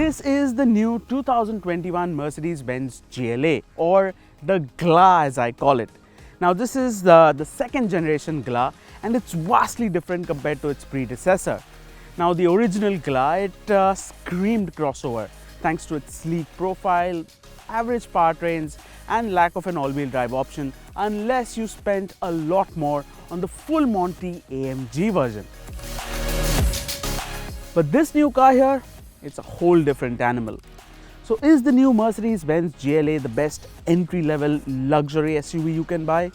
This is the new 2021 Mercedes-Benz GLA, or the GLA as I call it. Now this is the second generation GLA, and it's vastly different compared to its predecessor. Now the original GLA, it screamed crossover thanks to its sleek profile, average powertrains and lack of an all-wheel drive option unless you spent a lot more on the full Monty AMG version. But this new car here, it's a whole different animal. So is the new Mercedes-Benz GLA the best entry-level luxury SUV you can buy?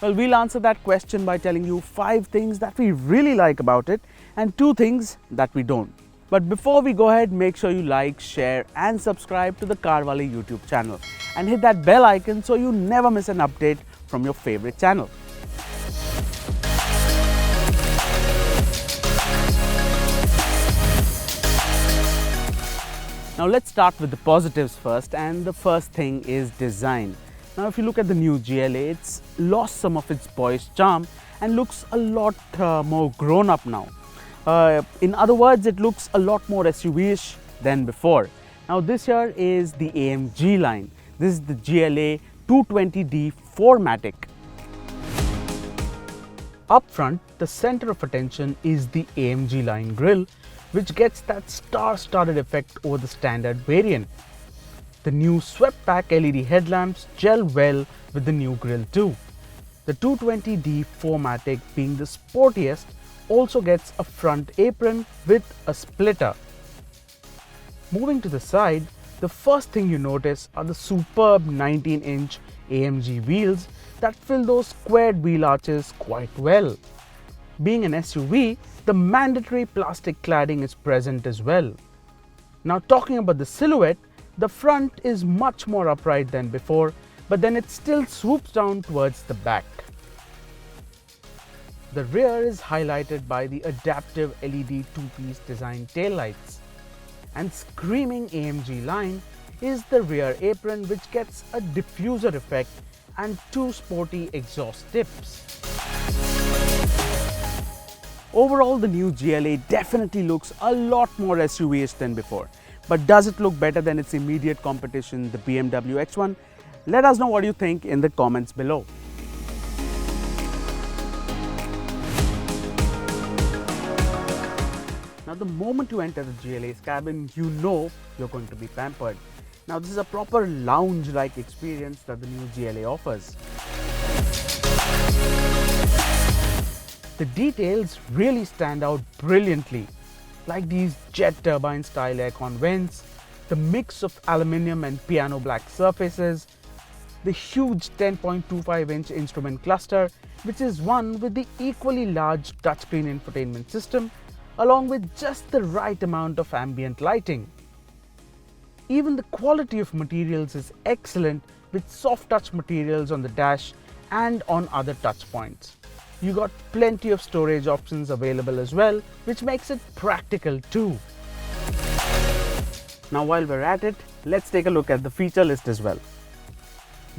Well, we'll answer that question by telling you 5 things that we really like about it and 2 things that we don't. But before we go ahead, make sure you like, share and subscribe to the CarWale YouTube channel and hit that bell icon so you never miss an update from your favorite channel. Now let's start with the positives first, and the first thing is design. Now if you look at the new GLA, it's lost some of its boyish charm and looks a lot more grown up now. In other words, it looks a lot more SUV-ish than before. Now this here is the AMG line. This is the GLA 220d 4Matic. Up front, the center of attention is the AMG line grille, which gets that star-studded effect over the standard variant. The new swept-back LED headlamps gel well with the new grille too. The 220d 4Matic, being the sportiest, also gets a front apron with a splitter. Moving to the side, the first thing you notice are the superb 19-inch AMG wheels that fill those squared wheel arches quite well. Being an SUV, the mandatory plastic cladding is present as well. Now talking about the silhouette, the front is much more upright than before, but then it still swoops down towards the back. The rear is highlighted by the adaptive LED two-piece design taillights. And screaming AMG line is the rear apron, which gets a diffuser effect and 2 sporty exhaust tips. Overall, the new GLA definitely looks a lot more SUV-ish than before. But does it look better than its immediate competition, the BMW X1? Let us know what you think in the comments below. Now the moment you enter the GLA's cabin, you know you're going to be pampered. Now this is a proper lounge-like experience that the new GLA offers. The details really stand out brilliantly, like these jet turbine style aircon vents, the mix of aluminium and piano black surfaces, the huge 10.25-inch instrument cluster, which is one with the equally large touchscreen infotainment system, along with just the right amount of ambient lighting. Even the quality of materials is excellent, with soft touch materials on the dash and on other touch points. You got plenty of storage options available as well, which makes it practical too. Now while we're at it, let's take a look at the feature list as well.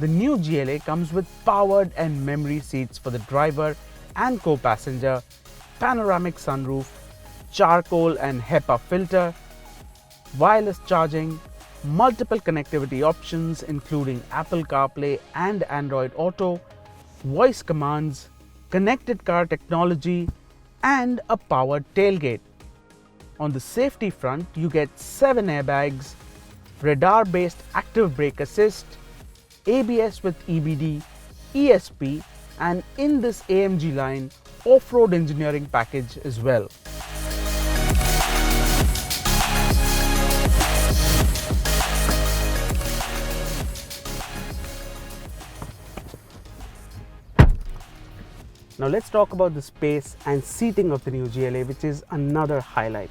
The new GLA comes with powered and memory seats for the driver and co-passenger, panoramic sunroof, charcoal and HEPA filter, wireless charging, multiple connectivity options including Apple CarPlay and Android Auto, voice commands, connected car technology and a powered tailgate. On the safety front, you get 7 airbags, radar-based active brake assist, ABS with EBD, ESP, and in this AMG line, off-road engineering package as well. Now let's talk about the space and seating of the new GLA, which is another highlight.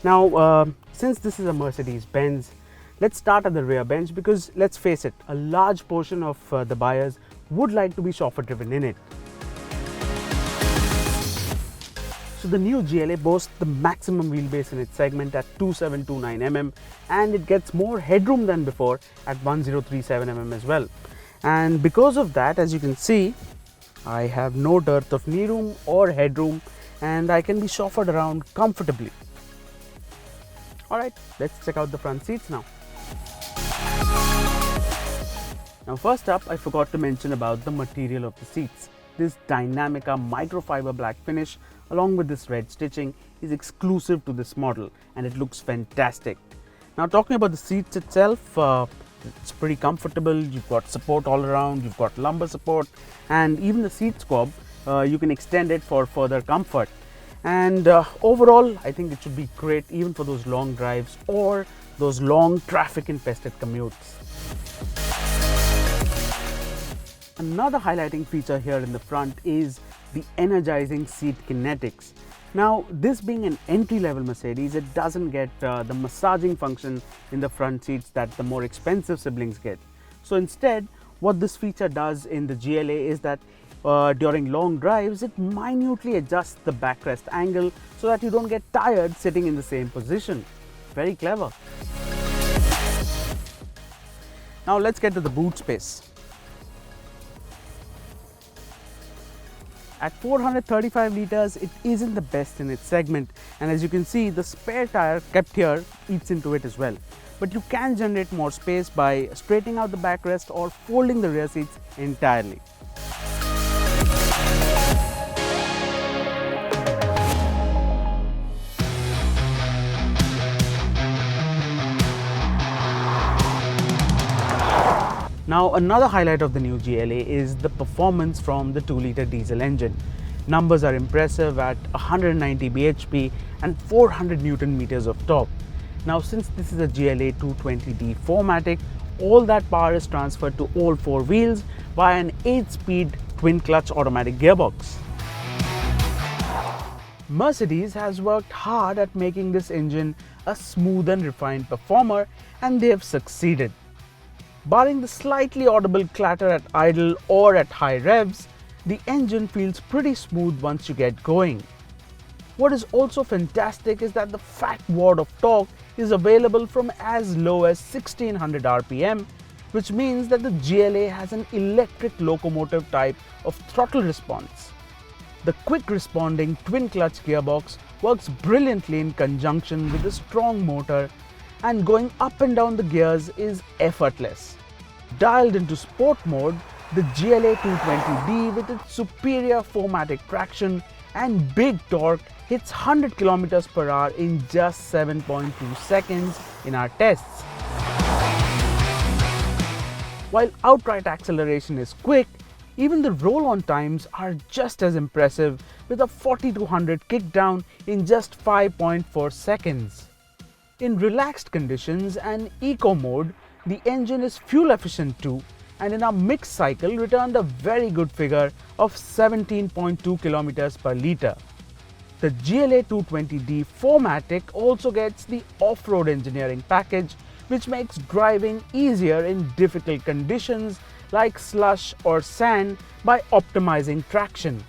Now since this is a Mercedes-Benz, let's start at the rear bench, because let's face it, a large portion of the buyers would like to be chauffeur driven in it. So the new GLA boasts the maximum wheelbase in its segment at 2729 mm, and it gets more headroom than before at 1037 mm as well. And because of that, as you can see, I have no dearth of knee room or headroom, and I can be chauffeured around comfortably. Alright, let's check out the front seats now. Now first up, I forgot to mention about the material of the seats. This Dynamica microfiber black finish along with this red stitching is exclusive to this model and it looks fantastic. Now talking about the seats itself, it's pretty comfortable. You've got support all around, you've got lumbar support, and even the seat squab, you can extend it for further comfort. And overall, I think it should be great even for those long drives or those long traffic infested commutes. Another highlighting feature here in the front is the Energizing seat Kinetics. Now, this being an entry-level Mercedes, it doesn't get the massaging function in the front seats that the more expensive siblings get. So instead, what this feature does in the GLA is that during long drives, it minutely adjusts the backrest angle so that you don't get tired sitting in the same position. Very clever. Now let's get to the boot space. At 435 litres, it isn't the best in its segment, and as you can see, the spare tyre kept here eats into it as well. But you can generate more space by straightening out the backrest or folding the rear seats entirely. Now another highlight of the new GLA is the performance from the 2-litre diesel engine. Numbers are impressive at 190 bhp and 400 Newton meters of torque. Now since this is a GLA 220d 4Matic, all that power is transferred to all 4 wheels via an 8-speed twin-clutch automatic gearbox. Mercedes has worked hard at making this engine a smooth and refined performer, and they have succeeded. Barring the slightly audible clatter at idle or at high revs, the engine feels pretty smooth once you get going. What is also fantastic is that the fat wad of torque is available from as low as 1600 RPM, which means that the GLA has an electric locomotive type of throttle response. The quick responding twin clutch gearbox works brilliantly in conjunction with a strong motor, and going up and down the gears is effortless. Dialed into sport mode, the GLA 220d with its superior 4Matic traction and big torque hits 100 km per hour in just 7.2 seconds in our tests. While outright acceleration is quick, even the roll-on times are just as impressive with a 40-100 kickdown in just 5.4 seconds. In relaxed conditions and eco mode, the engine is fuel efficient too, and in our mixed cycle returned a very good figure of 17.2 km per litre. The GLA 220d 4Matic also gets the off-road engineering package, which makes driving easier in difficult conditions like slush or sand by optimizing traction.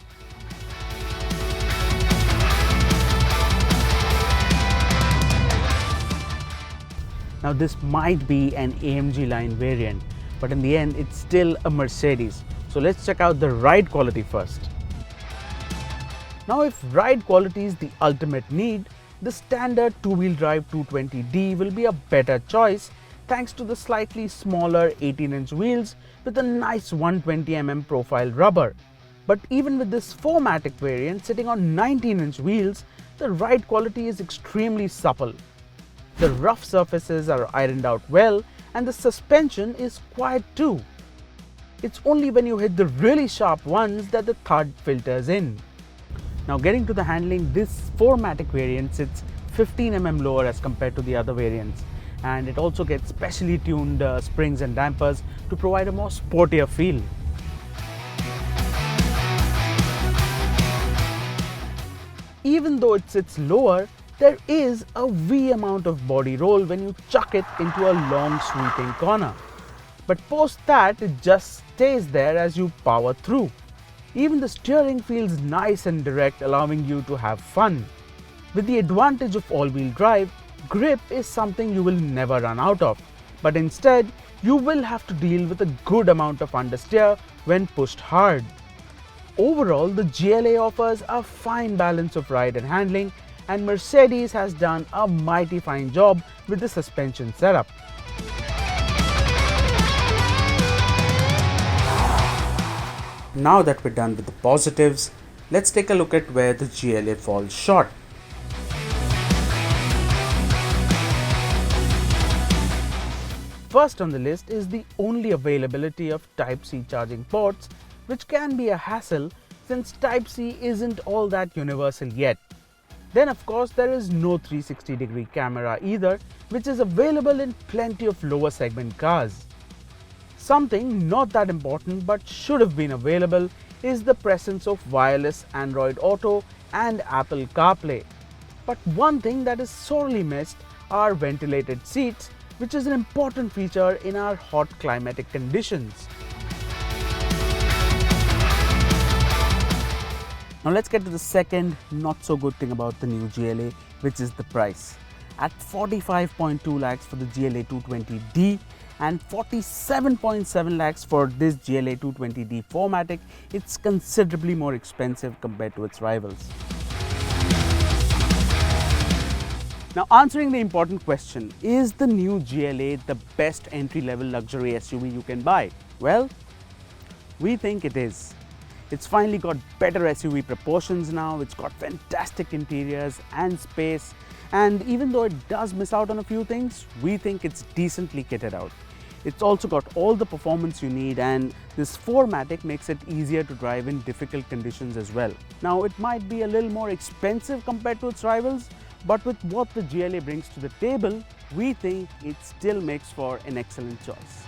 Now this might be an AMG-line variant, but in the end it's still a Mercedes. So let's check out the ride quality first. Now if ride quality is the ultimate need, the standard two-wheel drive 220d will be a better choice thanks to the slightly smaller 18-inch wheels with a nice 120mm profile rubber. But even with this 4Matic variant sitting on 19-inch wheels, the ride quality is extremely supple. The rough surfaces are ironed out well and the suspension is quiet too. It's only when you hit the really sharp ones that the thud filters in. Now getting to the handling, this 4Matic variant sits 15mm lower as compared to the other variants, and it also gets specially tuned springs and dampers to provide a more sportier feel. Even though it sits lower, there is a V amount of body roll when you chuck it into a long sweeping corner. But post that, it just stays there as you power through. Even the steering feels nice and direct, allowing you to have fun. With the advantage of all-wheel drive, grip is something you will never run out of. But instead, you will have to deal with a good amount of understeer when pushed hard. Overall, the GLA offers a fine balance of ride and handling, and Mercedes has done a mighty fine job with the suspension setup. Now that we're done with the positives, let's take a look at where the GLA falls short. First on the list is the only availability of Type-C charging ports, which can be a hassle since Type-C isn't all that universal yet. Then of course there is no 360-degree camera either, which is available in plenty of lower segment cars. Something not that important but should have been available is the presence of wireless Android Auto and Apple CarPlay. But one thing that is sorely missed are ventilated seats, which is an important feature in our hot climatic conditions. Now let's get to the second not so good thing about the new GLA, which is the price. At 45.2 lakhs for the GLA 220d and 47.7 lakhs for this GLA 220d 4Matic, it's considerably more expensive compared to its rivals. Now, answering the important question, is the new GLA the best entry-level luxury SUV you can buy? Well, we think it is. It's finally got better SUV proportions now, it's got fantastic interiors and space, and even though it does miss out on a few things, we think it's decently kitted out. It's also got all the performance you need, and this 4Matic makes it easier to drive in difficult conditions as well. Now, it might be a little more expensive compared to its rivals, but with what the GLA brings to the table, we think it still makes for an excellent choice.